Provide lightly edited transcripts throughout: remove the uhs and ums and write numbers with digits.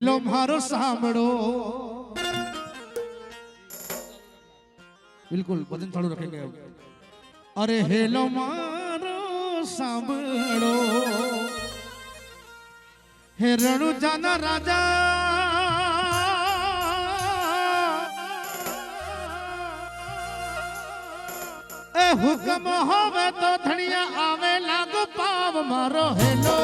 લો મારો સાંભળો બિલકુલ ભજન ચાલુ રखेंगे અરે હેલો મારો સાંભળો હે રણુજાના રાજા એ હુકમ હવે તો ધણિયા આવે લાગુ પાવ મારો હેલો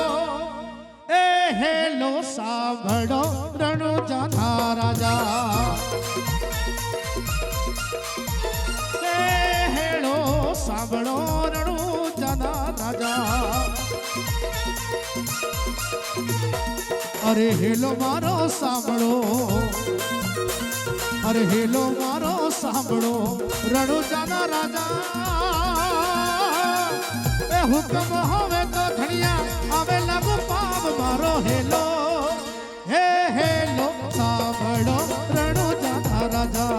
એ હેલો સાંભળો રણુજાના રાજા એ હેલો સાંભળો રણુજાના રાજા અરે હેલો મારો સાંભળો અરે હેલો મારો સાંભળો રણુજાના રાજા એ હુકમ હવે તો ધણિયા આવે લાગુ પાવ મારો હેલો હે હેલો સાંભળો રણુજાના રાજા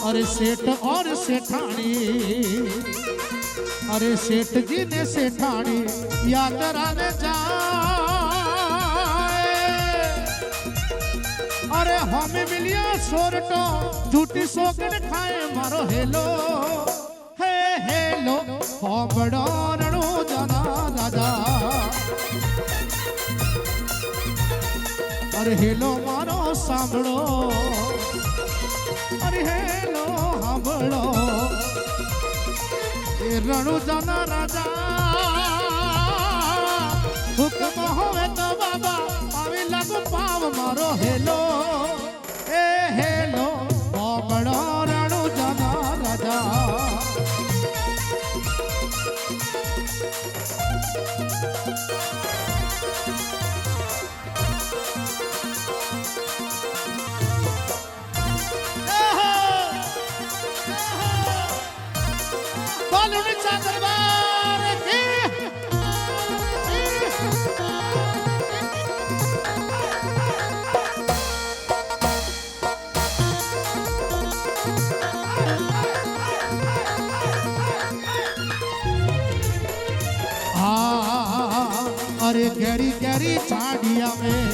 अरे सेठ और सेठानी अरे सेठ जी ने सेठानी याद राने जाए अरे हमें मिलिया सोरटो झूठी सोकन खाए मारो हेलो हे हेलो होबड़ो रणुजाना राजा अरे हेलो मारो सांभळो अरे हेलो सांभळो ए रणुजाना राजा हुक्म होवे तो बाबा आवे लागू पाव मारो हेलो ए हेलो सांभळो रणुजाना राजा अरे गहरी गहरी झाड़िया में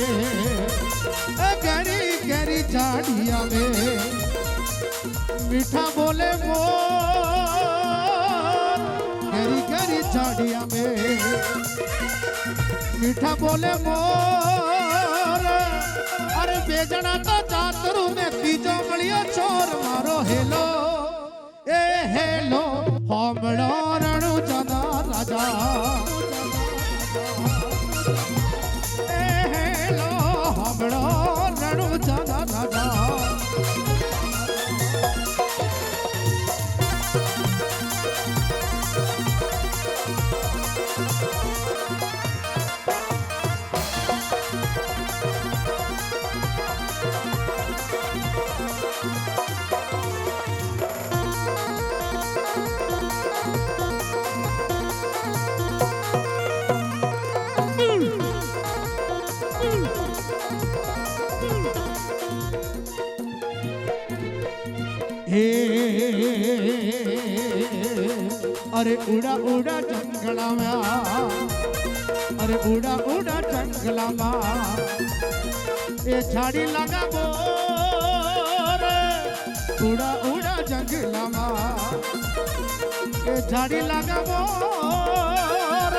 गहरी गहरी झाड़िया में मीठा बोले मोर गहरी गहरी झाड़िया में मीठा बोले मोर अरे बेजना तो जातरू ने तीजो मलियो चोर मारो हेलो ए हेलो होमड़ो रणुजाना राजा रणुजाना राजा अरे उड़ा उड़ा जंगला में अरे उड़ा उड़ा जंगला में ये झाड़ी लगा बोर उड़ा उड़ा जंगला में ये झाड़ी लगा बोर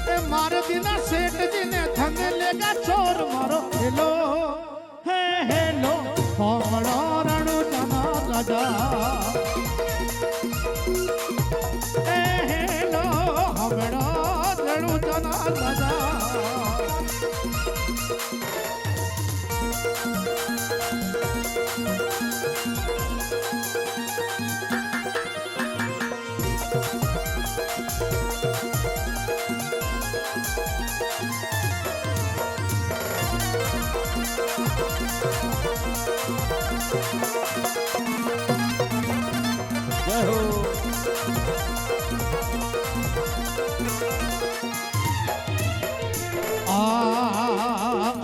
ये मार दिना सेठ जी ने धंग लेगा चोर मारो हेलो हे हेलो होमड़ो रणुजाना राजा रणुजाना राजा જય હો.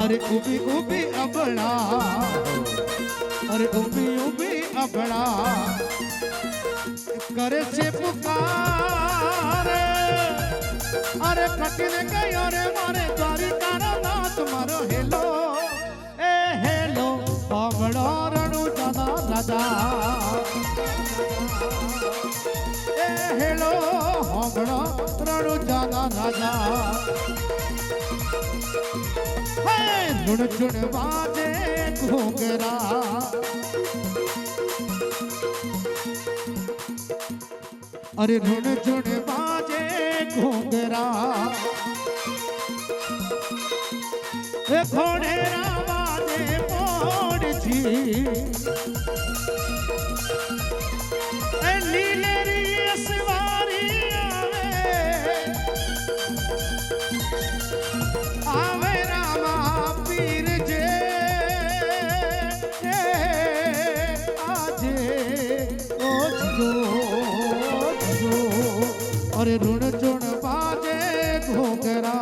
अरे उबी उबी अबड़ा अरे उबी उबी अबड़ा करे से पुकार अरे कटने गयो रे मारे द्वारिका नाथ मारो हेलो ए हेलो अबड़ो रणु दादा राजा ए हेलो अबड़ो रणु दादा राजा झुण झुण बाजे घोगरा अरे झुण झुण बाजे घोगरा घोड़ेरा बाजे मोड़ जी नीलेरी सवारी आवे रामा पीर जे आजे ओझो अरे रुण चुण बाजे घोगरा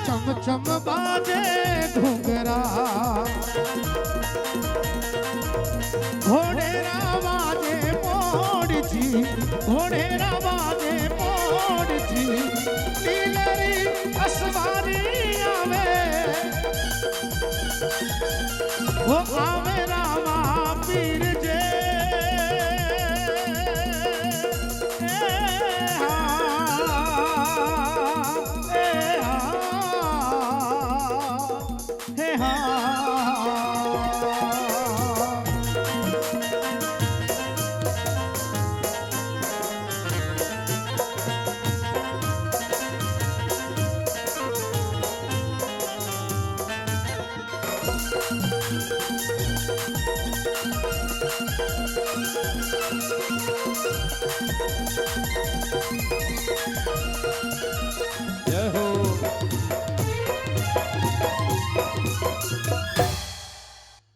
चम चम बाजे घोगरा घोड़ेरा बाजे मोड़ जी घोड़ेरा बाजे मोड़ जी नीलरी असवारी आवे वो आवे रामा पीर जे हे हा